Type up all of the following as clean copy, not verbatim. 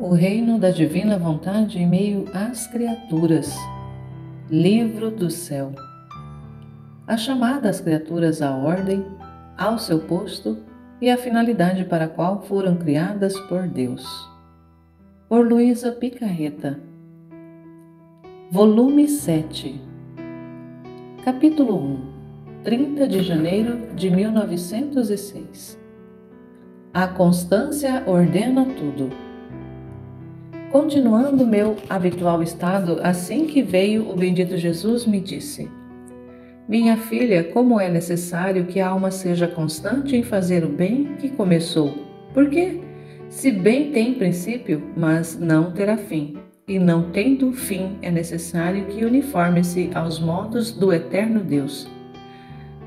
O reino da divina vontade em meio às criaturas. Livro do céu. A chamada às criaturas à ordem, ao seu posto e à finalidade para a qual foram criadas por Deus. Por Luísa Picarreta. Volume 7. Capítulo 1. 30 de janeiro de 1906. A constância ordena tudo. Continuando meu habitual estado, assim que veio o bendito Jesus me disse: minha filha, como é necessário que a alma seja constante em fazer o bem que começou, porque se bem tem princípio, mas não terá fim, e não tendo fim é necessário que uniforme-se aos modos do eterno Deus.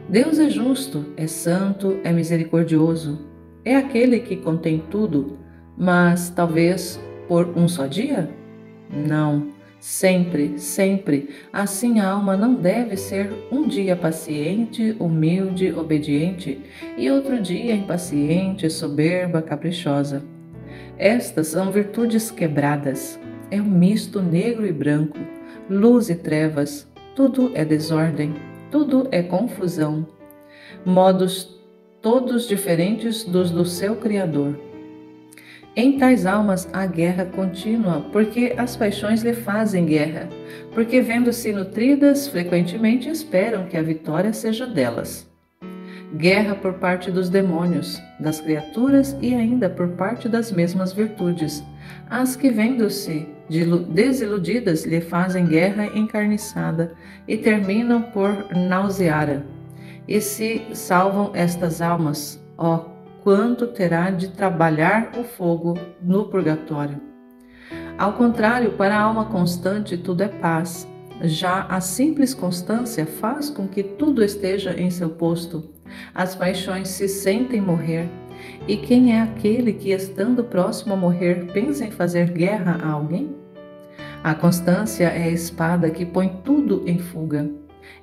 Deus é justo, é santo, é misericordioso, é aquele que contém tudo, mas talvez por um só dia? Não, sempre, sempre. Assim a alma não deve ser um dia paciente, humilde, obediente, e outro dia impaciente, soberba, caprichosa. Estas são virtudes quebradas. É um misto negro e branco, luz e trevas, tudo é desordem, tudo é confusão. Modos todos diferentes dos do seu Criador. Em tais almas há guerra contínua, porque as paixões lhe fazem guerra, porque vendo-se nutridas, frequentemente esperam que a vitória seja delas. Guerra por parte dos demônios, das criaturas e ainda por parte das mesmas virtudes, as que vendo-se desiludidas lhe fazem guerra encarniçada e terminam por nausear. E se salvam estas almas, ó, quanto terá de trabalhar o fogo no purgatório. Ao contrário, para a alma constante tudo é paz. Já a simples constância faz com que tudo esteja em seu posto. As paixões se sentem morrer. E quem é aquele que, estando próximo a morrer, pensa em fazer guerra a alguém? A constância é a espada que põe tudo em fuga.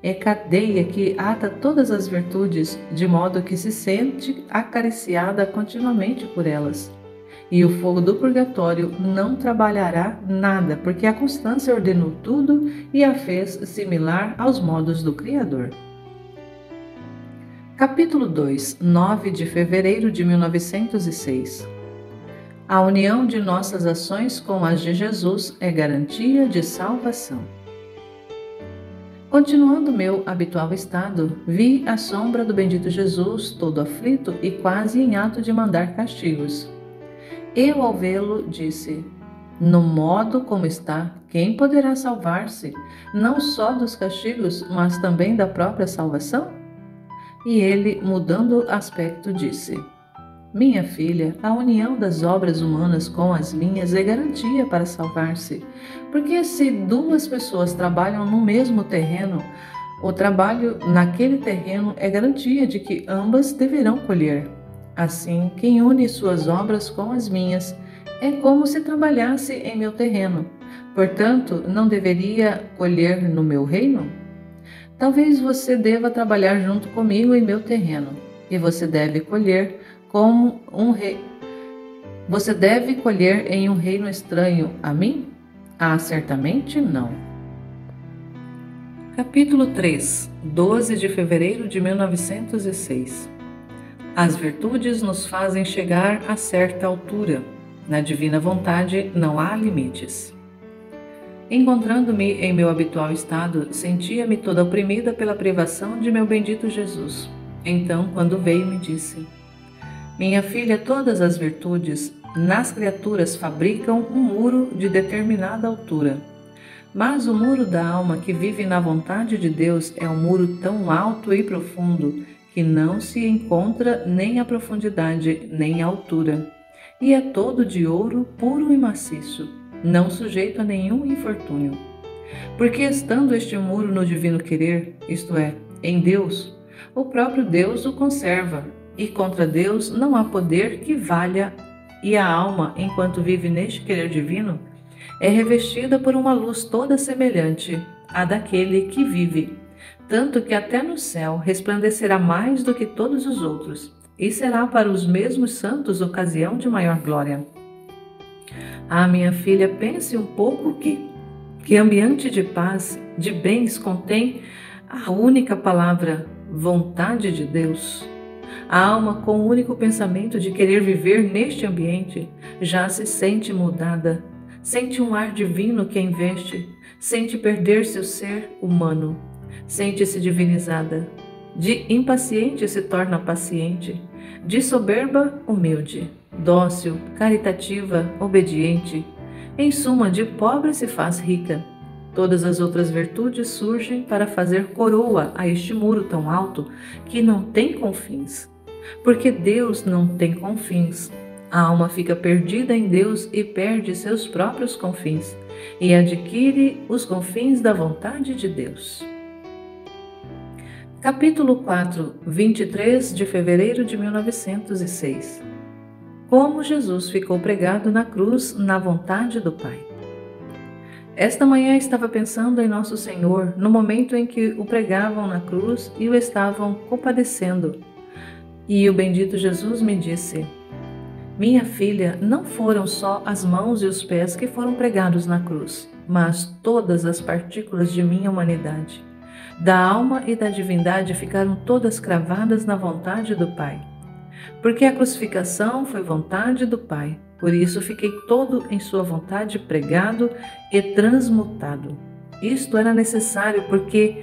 É cadeia que ata todas as virtudes, de modo que se sente acariciada continuamente por elas. E o fogo do purgatório não trabalhará nada, porque a constância ordenou tudo e a fez similar aos modos do Criador. Capítulo 2, 9 de fevereiro de 1906. A união de nossas ações com as de Jesus é garantia de salvação. Continuando meu habitual estado, vi a sombra do bendito Jesus, todo aflito e quase em ato de mandar castigos. Eu, ao vê-lo, disse: no modo como está, quem poderá salvar-se, não só dos castigos, mas também da própria salvação? E ele, mudando aspecto, disse: minha filha, a união das obras humanas com as minhas é garantia para salvar-se, porque se duas pessoas trabalham no mesmo terreno, o trabalho naquele terreno é garantia de que ambas deverão colher. Assim, quem une suas obras com as minhas é como se trabalhasse em meu terreno. Portanto, não deveria colher no meu reino? Talvez você deva trabalhar junto comigo em meu terreno, e você deve colher como um rei. Você deve colher em um reino estranho a mim? Ah, certamente não. Capítulo 3, 12 de fevereiro de 1906. As virtudes nos fazem chegar a certa altura. Na divina vontade não há limites. Encontrando-me em meu habitual estado, sentia-me toda oprimida pela privação de meu bendito Jesus. Então, quando veio, me disse: minha filha, todas as virtudes nas criaturas fabricam um muro de determinada altura. Mas o muro da alma que vive na vontade de Deus é um muro tão alto e profundo que não se encontra nem a profundidade nem a altura. E é todo de ouro puro e maciço, não sujeito a nenhum infortúnio. Porque estando este muro no divino querer, isto é, em Deus, o próprio Deus o conserva. E contra Deus não há poder que valha, e a alma, enquanto vive neste querer divino, é revestida por uma luz toda semelhante à daquele que vive, tanto que até no céu resplandecerá mais do que todos os outros, e será para os mesmos santos ocasião de maior glória. Ah, minha filha, pense um pouco que ambiente de paz, de bens contém a única palavra vontade de Deus. A alma, com o único pensamento de querer viver neste ambiente, já se sente mudada, sente um ar divino que a investe, sente perder seu ser humano, sente-se divinizada. De impaciente se torna paciente, de soberba, humilde, dócil, caritativa, obediente. Em suma, de pobre se faz rica. Todas as outras virtudes surgem para fazer coroa a este muro tão alto que não tem confins. Porque Deus não tem confins. A alma fica perdida em Deus e perde seus próprios confins, e adquire os confins da vontade de Deus. Capítulo 4, 23 de fevereiro de 1906. Como Jesus ficou pregado na cruz na vontade do Pai. Esta manhã estava pensando em Nosso Senhor no momento em que o pregavam na cruz e o estavam compadecendo. E o bendito Jesus me disse: minha filha, não foram só as mãos e os pés que foram pregados na cruz, mas todas as partículas de minha humanidade. Da alma e da divindade ficaram todas cravadas na vontade do Pai. Porque a crucificação foi vontade do Pai, por isso fiquei todo em sua vontade pregado e transmutado. Isto era necessário porque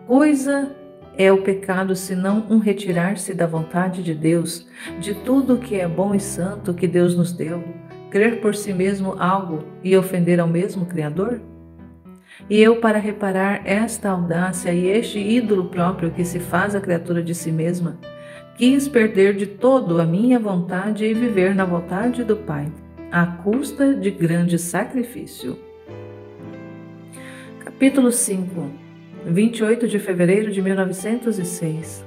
coisa é o pecado senão um retirar-se da vontade de Deus, de tudo o que é bom e santo que Deus nos deu, crer por si mesmo algo e ofender ao mesmo Criador? E eu, para reparar esta audácia e este ídolo próprio que se faz a criatura de si mesma, quis perder de todo a minha vontade e viver na vontade do Pai, à custa de grande sacrifício. Capítulo 5, 28 de fevereiro de 1906.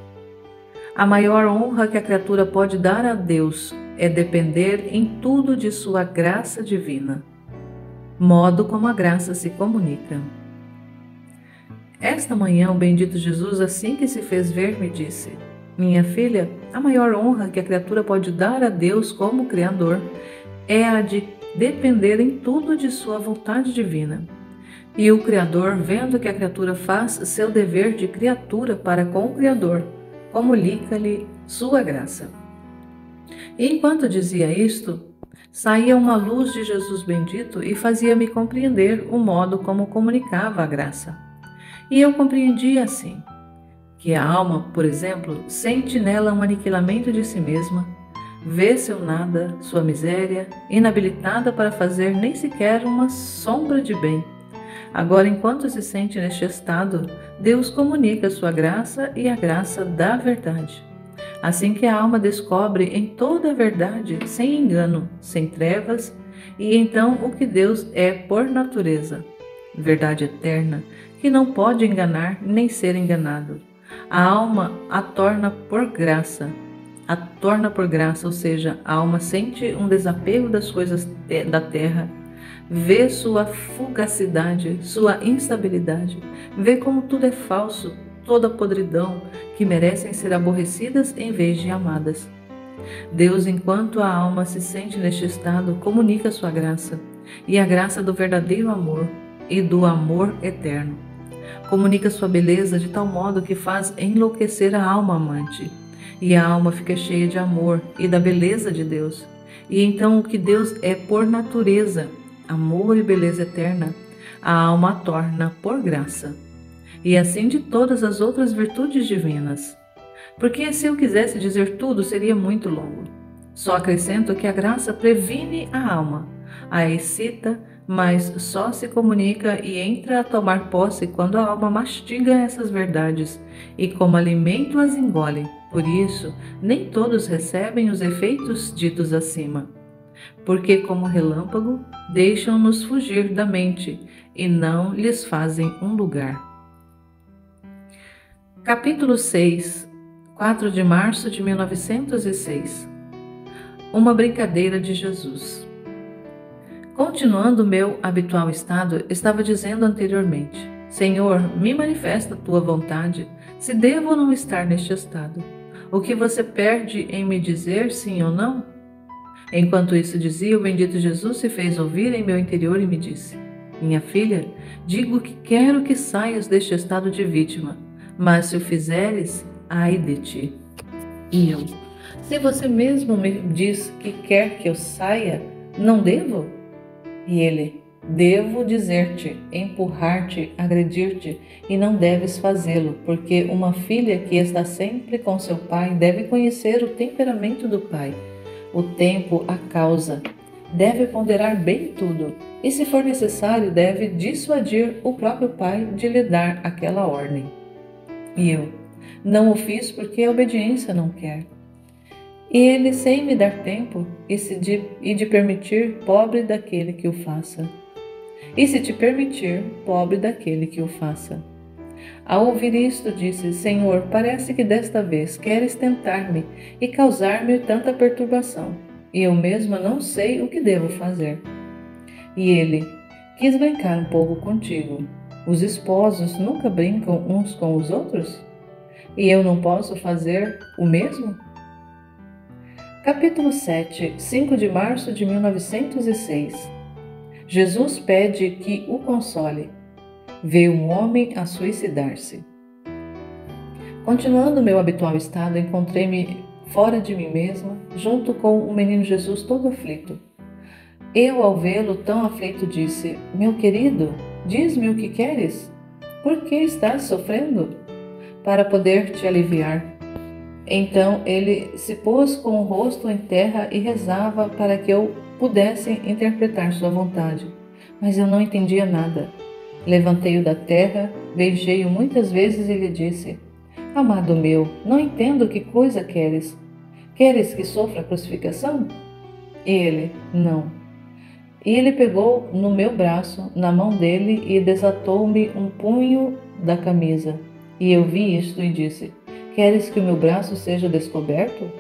A maior honra que a criatura pode dar a Deus é depender em tudo de sua graça divina. Modo como a graça se comunica. Esta manhã o bendito Jesus, assim que se fez ver, me disse: minha filha, a maior honra que a criatura pode dar a Deus como Criador é a de depender em tudo de sua vontade divina. E o Criador, vendo que a criatura faz seu dever de criatura para com o Criador, comunica-lhe sua graça. E enquanto dizia isto, saía uma luz de Jesus bendito e fazia-me compreender o modo como comunicava a graça. E eu compreendia assim, que a alma, por exemplo, sente nela um aniquilamento de si mesma, vê seu nada, sua miséria, inabilitada para fazer nem sequer uma sombra de bem. Agora, enquanto se sente neste estado, Deus comunica sua graça e a graça da verdade. Assim que a alma descobre em toda a verdade, sem engano, sem trevas, e então o que Deus é por natureza, verdade eterna, que não pode enganar nem ser enganado. A alma a torna por graça, ou seja, a alma sente um desapego das coisas da terra, vê sua fugacidade, sua instabilidade, vê como tudo é falso, toda podridão, que merecem ser aborrecidas em vez de amadas. Deus, enquanto a alma se sente neste estado, comunica sua graça, e a graça do verdadeiro amor e do amor eterno. Comunica sua beleza de tal modo que faz enlouquecer a alma amante, e a alma fica cheia de amor e da beleza de Deus. E então o que Deus é por natureza, amor e beleza eterna, a alma a torna por graça. E assim de todas as outras virtudes divinas. Porque se eu quisesse dizer tudo, seria muito longo. Só acrescento que a graça previne a alma, a excita, mas só se comunica e entra a tomar posse quando a alma mastiga essas verdades e como alimento as engole. Por isso, nem todos recebem os efeitos ditos acima. Porque, como relâmpago, deixam-nos fugir da mente e não lhes fazem um lugar. Capítulo 6, 4 de março de 1906. Uma brincadeira de Jesus. Continuando meu habitual estado, estava dizendo anteriormente: Senhor, me manifesta a tua vontade, se devo ou não estar neste estado. O que você perde em me dizer sim ou não? Enquanto isso dizia, o bendito Jesus se fez ouvir em meu interior e me disse: Minha filha, digo que quero que saias deste estado de vítima, mas se o fizeres, ai de ti. E eu: Se você mesmo me diz que quer que eu saia, não devo? E ele: Devo dizer-te, empurrar-te, agredir-te, e não deves fazê-lo, porque uma filha que está sempre com seu pai deve conhecer o temperamento do pai, o tempo, a causa. Deve ponderar bem tudo, e se for necessário, deve dissuadir o próprio pai de lhe dar aquela ordem. E eu: Não o fiz porque a obediência não quer. E ele, sem me dar tempo, e de permitir, pobre daquele que o faça. E se te permitir, pobre daquele que o faça. Ao ouvir isto, disse: Senhor, parece que desta vez queres tentar-me e causar-me tanta perturbação, e eu mesma não sei o que devo fazer. E ele: Quis brincar um pouco contigo. Os esposos nunca brincam uns com os outros? E eu não posso fazer o mesmo? Capítulo 7, 5 de março de 1906. Jesus pede que o console. Vê um homem a suicidar-se. Continuando meu habitual estado, encontrei-me fora de mim mesma, junto com o menino Jesus todo aflito. Eu, ao vê-lo tão aflito, disse: Meu querido, diz-me o que queres? Por que estás sofrendo? Para poder te aliviar. Então ele se pôs com o rosto em terra e rezava para que eu pudesse interpretar sua vontade, mas eu não entendia nada. Levantei-o da terra, beijei-o muitas vezes e lhe disse: Amado meu, não entendo que coisa queres. Queres que sofra a crucificação? E ele: Não. E ele pegou no meu braço, na mão dele, e desatou-me um punho da camisa. E eu vi isto e disse: Queres que o meu braço seja descoberto?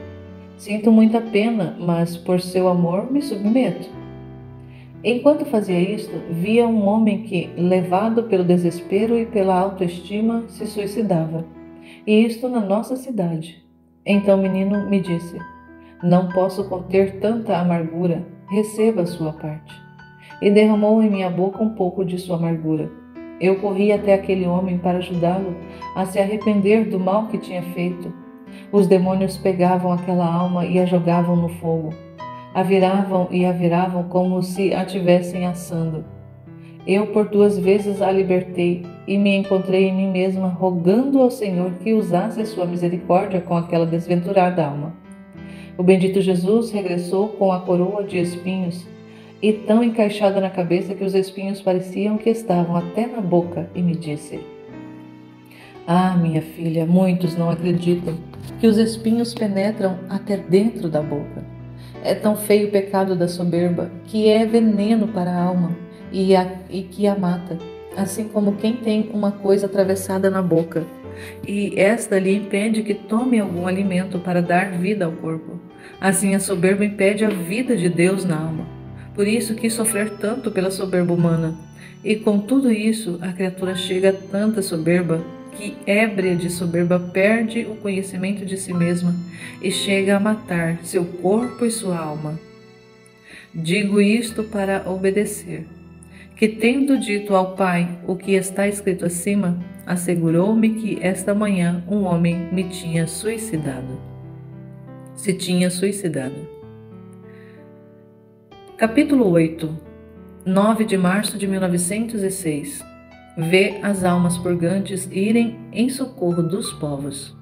Sinto muita pena, mas por seu amor me submeto. Enquanto fazia isto, via um homem que, levado pelo desespero e pela autoestima, se suicidava. E isto na nossa cidade. Então o menino me disse: Não posso conter tanta amargura, receba a sua parte. E derramou em minha boca um pouco de sua amargura. Eu corri até aquele homem para ajudá-lo a se arrepender do mal que tinha feito. Os demônios pegavam aquela alma e a jogavam no fogo. A viravam e a viravam como se a tivessem assando. Eu por 2 vezes a libertei e me encontrei em mim mesma rogando ao Senhor que usasse sua misericórdia com aquela desventurada alma. O bendito Jesus regressou com a coroa de espinhos e tão encaixada na cabeça que os espinhos pareciam que estavam até na boca, e me disse: Ah, minha filha, muitos não acreditam que os espinhos penetram até dentro da boca. É tão feio o pecado da soberba, que é veneno para a alma e que a mata, assim como quem tem uma coisa atravessada na boca, e esta lhe impede que tome algum alimento para dar vida ao corpo. Assim a soberba impede a vida de Deus na alma. Por isso quis sofrer tanto pela soberba humana. E com tudo isso, a criatura chega a tanta soberba que, ébria de soberba, perde o conhecimento de si mesma e chega a matar seu corpo e sua alma. Digo isto para obedecer, que tendo dito ao Pai o que está escrito acima, assegurou-me que esta manhã um homem me tinha suicidado. Se tinha suicidado. Capítulo 8, 9 de março de 1906. Vê as almas purgantes irem em socorro dos povos.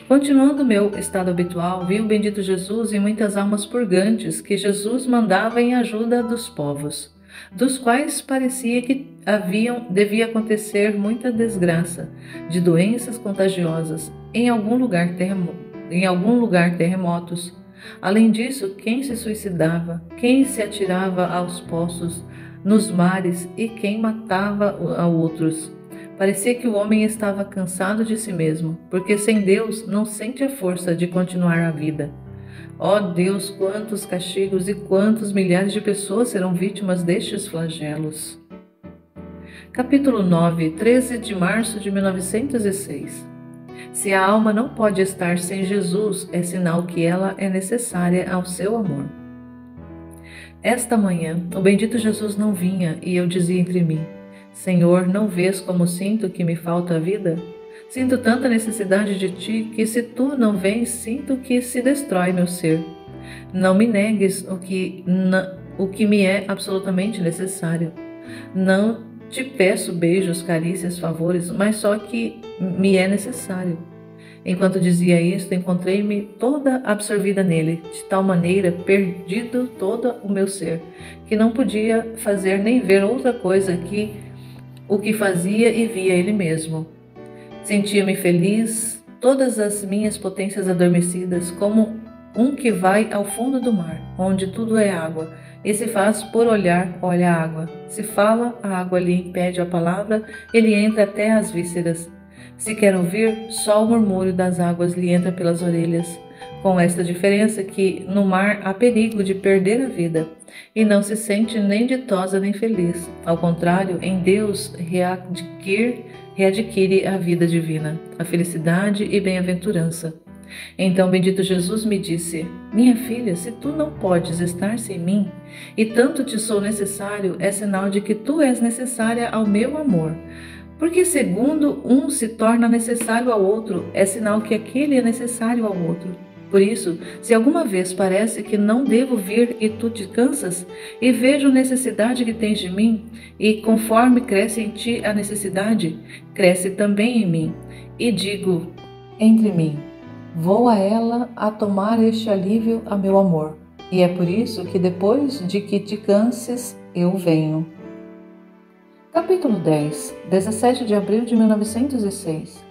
Continuando meu estado habitual, vi o bendito Jesus e muitas almas purgantes que Jesus mandava em ajuda dos povos, dos quais parecia que devia acontecer muita desgraça, de doenças contagiosas, em algum lugar terremotos. Além disso, quem se suicidava, quem se atirava aos poços, nos mares e quem matava a outros. Parecia que o homem estava cansado de si mesmo, porque sem Deus não sente a força de continuar a vida. Ó Deus, quantos castigos e quantos milhares de pessoas serão vítimas destes flagelos. Capítulo 9, 13 de março de 1906. Se a alma não pode estar sem Jesus, é sinal que ela é necessária ao seu amor. Esta manhã, o bendito Jesus não vinha e eu dizia entre mim: Senhor, não vês como sinto que me falta a vida? Sinto tanta necessidade de ti que, se tu não vens, sinto que se destrói meu ser. Não me negues o que me é absolutamente necessário. Não te peço beijos, carícias, favores, mas só que me é necessário. Enquanto dizia isto, encontrei-me toda absorvida nele, de tal maneira perdido todo o meu ser, que não podia fazer nem ver outra coisa que o que fazia e via ele mesmo. Sentia-me feliz, todas as minhas potências adormecidas, como um que vai ao fundo do mar, onde tudo é água, e se faz por olhar, olha a água. Se fala, a água lhe impede a palavra, ele entra até as vísceras. Se quer ouvir, só o murmúrio das águas lhe entra pelas orelhas, com esta diferença que no mar há perigo de perder a vida, e não se sente nem ditosa nem feliz. Ao contrário, em Deus readquire a vida divina, a felicidade e bem-aventurança. Então bendito Jesus me disse: Minha filha, se tu não podes estar sem mim, e tanto te sou necessário, é sinal de que tu és necessária ao meu amor. Porque segundo um se torna necessário ao outro, é sinal que aquele é necessário ao outro. Por isso, se alguma vez parece que não devo vir e tu te cansas, e vejo a necessidade que tens de mim, e conforme cresce em ti a necessidade, cresce também em mim, e digo entre mim: vou a ela a tomar este alívio a meu amor, e é por isso que depois de que te canses, eu venho. Capítulo 10, 17 de abril de 1906.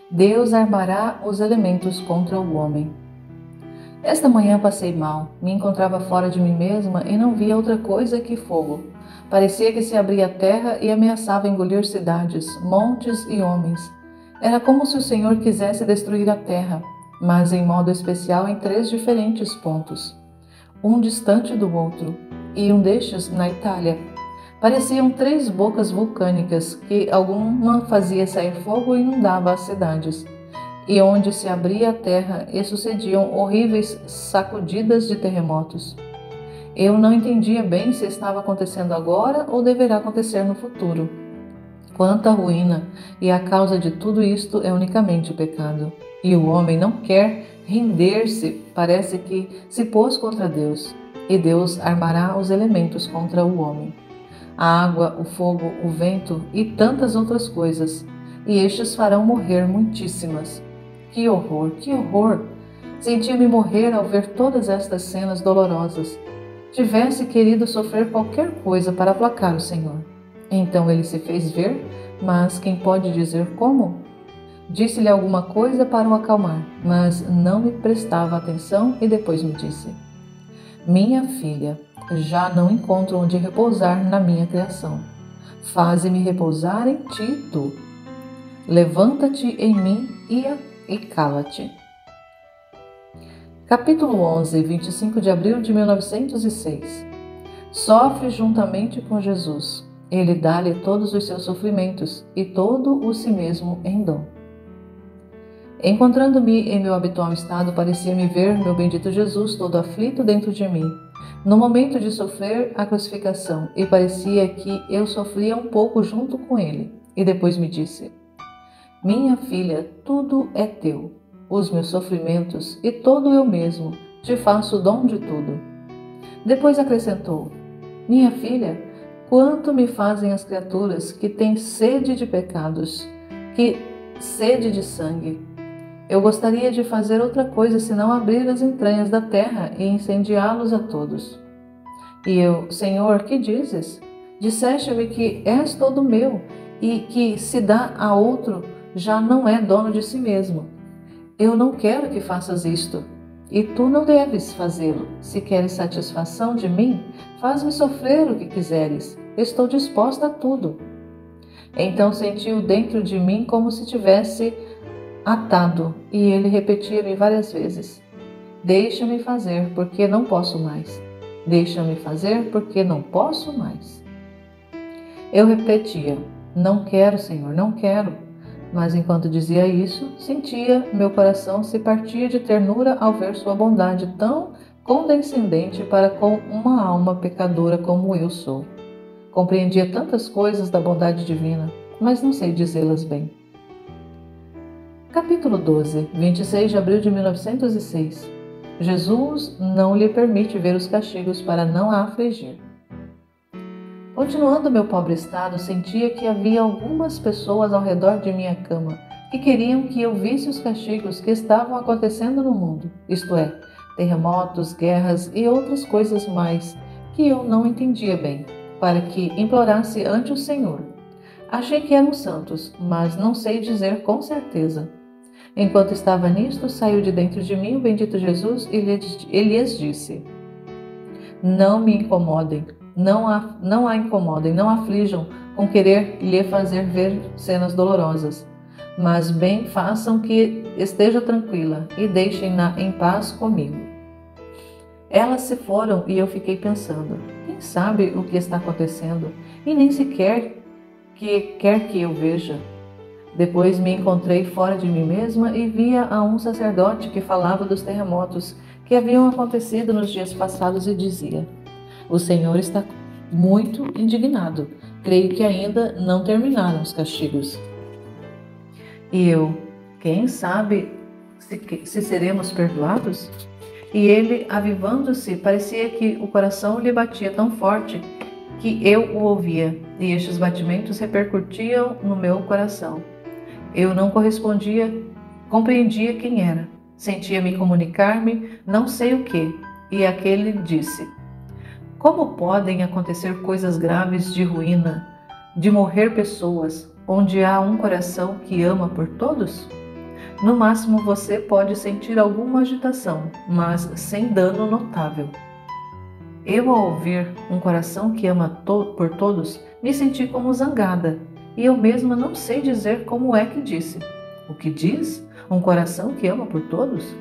Deus armará os elementos contra o homem. Esta manhã passei mal, me encontrava fora de mim mesma e não via outra coisa que fogo. Parecia que se abria a terra e ameaçava engolir cidades, montes e homens. Era como se o Senhor quisesse destruir a terra, mas em modo especial em 3 diferentes pontos, um distante do outro, e um destes na Itália. Pareciam 3 bocas vulcânicas, que alguma fazia sair fogo e inundava as cidades, e onde se abria a terra e sucediam horríveis sacudidas de terremotos. Eu não entendia bem se estava acontecendo agora ou deverá acontecer no futuro. Quanta ruína! E a causa de tudo isto é unicamente o pecado. E o homem não quer render-se, parece que se pôs contra Deus, e Deus armará os elementos contra o homem. A água, o fogo, o vento e tantas outras coisas, e estes farão morrer muitíssimas. Que horror, que horror! Sentia-me morrer ao ver todas estas cenas dolorosas. Tivesse querido sofrer qualquer coisa para aplacar o Senhor. Então ele se fez ver, mas quem pode dizer como? Disse-lhe alguma coisa para o acalmar, mas não me prestava atenção e depois me disse: Minha filha, já não encontro onde repousar na minha criação. Faze-me repousar em ti, tu. Levanta-te em mim e cala-te. Capítulo 11, 25 de abril de 1906. Sofre juntamente com Jesus. Ele dá-lhe todos os seus sofrimentos e todo o si mesmo em dom. Encontrando-me em meu habitual estado, parecia-me ver meu bendito Jesus todo aflito dentro de mim, no momento de sofrer a crucificação, e parecia que eu sofria um pouco junto com ele. E depois me disse: Minha filha, tudo é teu, os meus sofrimentos e todo eu mesmo, te faço dom de tudo. Depois acrescentou: Minha filha, quanto me fazem as criaturas que têm sede de pecados, que sede de sangue. Eu gostaria de fazer outra coisa senão abrir as entranhas da terra e incendiá-los a todos. E eu: Senhor, que dizes? Disseste-me que és todo meu e que se dá a outro já não é dono de si mesmo. Eu não quero que faças isto, e tu não deves fazê-lo. Se queres satisfação de mim, faz-me sofrer o que quiseres. Estou disposta a tudo. Então senti-o dentro de mim como se tivesse atado, e ele repetia-me várias vezes: Deixa-me fazer, porque não posso mais. Deixa-me fazer, porque não posso mais. Eu repetia: Não quero, Senhor, não quero. Mas enquanto dizia isso, sentia meu coração se partir de ternura ao ver sua bondade tão condescendente para com uma alma pecadora como eu sou. Compreendia tantas coisas da bondade divina, mas não sei dizê-las bem. Capítulo 12, 26 de abril de 1906. Jesus não lhe permite ver os castigos para não a afligir. Continuando meu pobre estado, sentia que havia algumas pessoas ao redor de minha cama que queriam que eu visse os castigos que estavam acontecendo no mundo, isto é, terremotos, guerras e outras coisas mais que eu não entendia bem, para que implorasse ante o Senhor. Achei que eram santos, mas não sei dizer com certeza. Enquanto estava nisto, saiu de dentro de mim o bendito Jesus e lhes disse: Não me incomodem, não a incomodem, não a aflijam com querer lhe fazer ver cenas dolorosas, mas bem façam que esteja tranquila e deixem-na em paz comigo. Elas se foram e eu fiquei pensando: quem sabe o que está acontecendo e nem sequer quer que eu veja. Depois me encontrei fora de mim mesma e via a um sacerdote que falava dos terremotos que haviam acontecido nos dias passados e dizia: O Senhor está muito indignado. Creio que ainda não terminaram os castigos. E eu: quem sabe se seremos perdoados? E ele, avivando-se, parecia que o coração lhe batia tão forte que eu o ouvia, e estes batimentos repercutiam no meu coração. Eu não compreendia quem era. Sentia-me comunicar-me, não sei o que, e aquele disse: Como podem acontecer coisas graves de ruína, de morrer pessoas, onde há um coração que ama por todos? No máximo você pode sentir alguma agitação, mas sem dano notável. Eu, ao ouvir um coração que ama por todos, me senti como zangada, e eu mesma não sei dizer como é que disse. O que diz? Um coração que ama por todos?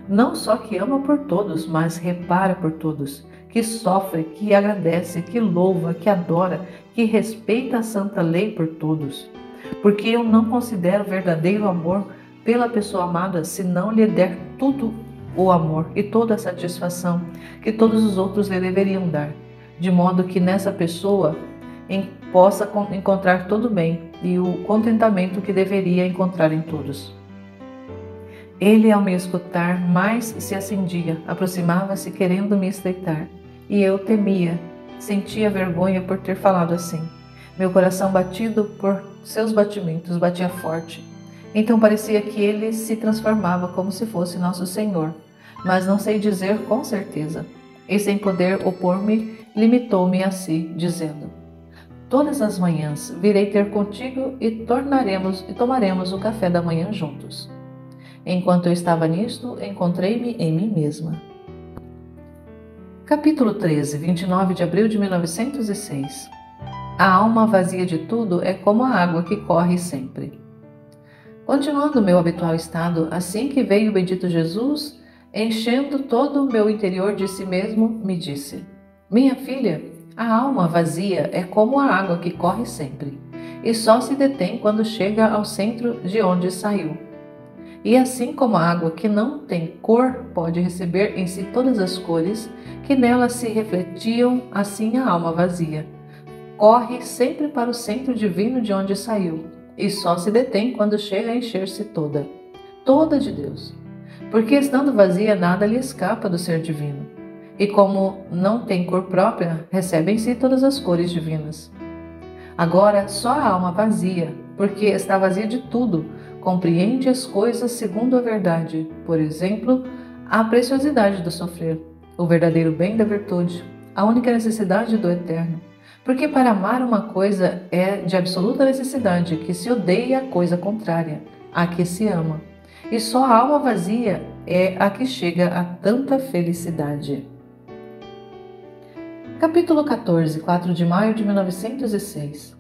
Não só que ama por todos, mas repara por todos, que sofre, que agradece, que louva, que adora, que respeita a santa lei por todos. Porque eu não considero verdadeiro amor pela pessoa amada se não lhe der tudo o amor e toda a satisfação que todos os outros lhe deveriam dar, de modo que nessa pessoa possa encontrar todo o bem e o contentamento que deveria encontrar em todos. Ele, ao me escutar, mais se acendia, aproximava-se querendo me estreitar, e eu temia, sentia vergonha por ter falado assim. Meu coração, batido por seus batimentos, batia forte. Então parecia que ele se transformava como se fosse nosso Senhor, mas não sei dizer com certeza. E sem poder opor-me, limitou-me a si, dizendo: Todas as manhãs virei ter contigo e tomaremos o café da manhã juntos. Enquanto eu estava nisto, encontrei-me em mim mesma. Capítulo 13, 29 de abril de 1906. A alma vazia de tudo é como a água que corre sempre. Continuando o meu habitual estado, assim que veio o bendito Jesus, enchendo todo o meu interior de si mesmo, me disse: Minha filha, a alma vazia é como a água que corre sempre, e só se detém quando chega ao centro de onde saiu. E assim como a água que não tem cor pode receber em si todas as cores que nela se refletiam, assim a alma vazia corre sempre para o centro divino de onde saiu, e só se detém quando chega a encher-se toda de Deus. Porque estando vazia, nada lhe escapa do ser divino. E como não tem cor própria, recebe em si todas as cores divinas. Agora, só a alma vazia, porque está vazia de tudo, compreende as coisas segundo a verdade, por exemplo, a preciosidade do sofrer, o verdadeiro bem da virtude, a única necessidade do eterno. Porque para amar uma coisa é de absoluta necessidade que se odeie a coisa contrária, a que se ama. E só a alma vazia é a que chega a tanta felicidade. Capítulo 14, 4 de maio de 1906.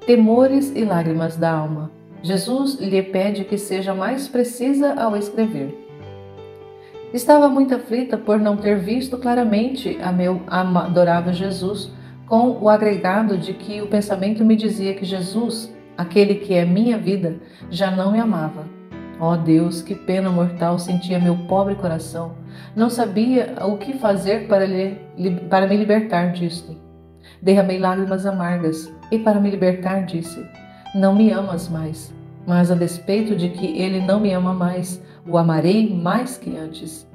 Temores e lágrimas da alma. Jesus lhe pede que seja mais precisa ao escrever. Estava muito aflita por não ter visto claramente a meu adorável Jesus, com o agregado de que o pensamento me dizia que Jesus, aquele que é minha vida, já não me amava. Ó Deus, que pena mortal sentia meu pobre coração Não sabia o que fazer para me libertar disto. Derramei lágrimas amargas e, para me libertar, disse: Não me amas mais. Mas, a despeito de que ele não me ama mais, o amarei mais que antes.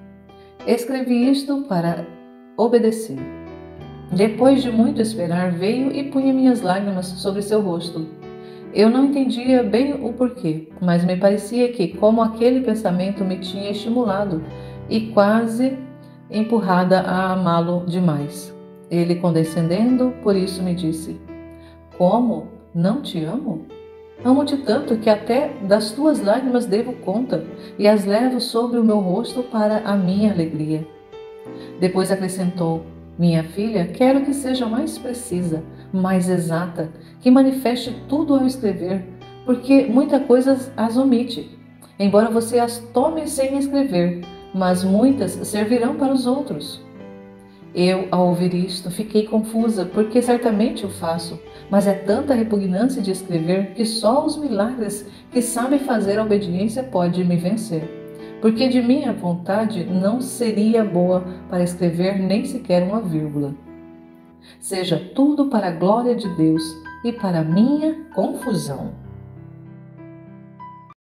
Escrevi isto para obedecer. Depois de muito esperar, veio e punha minhas lágrimas sobre seu rosto. Eu não entendia bem o porquê, mas me parecia que, como aquele pensamento me tinha estimulado e quase empurrada a amá-lo demais. Ele, condescendendo, por isso me disse: Como? Não te amo? Amo-te tanto que até das tuas lágrimas devo conta e as levo sobre o meu rosto para a minha alegria. Depois acrescentou: Minha filha, quero que seja mais precisa, mais exata, que manifeste tudo ao escrever, porque muita coisa as omite, embora você as tome sem escrever, mas muitas servirão para os outros. Eu, ao ouvir isto, fiquei confusa, porque certamente o faço, mas é tanta repugnância de escrever que só os milagres que sabe fazer a obediência pode me vencer. Porque de minha vontade não seria boa para escrever nem sequer uma vírgula. Seja tudo para a glória de Deus e para a minha confusão.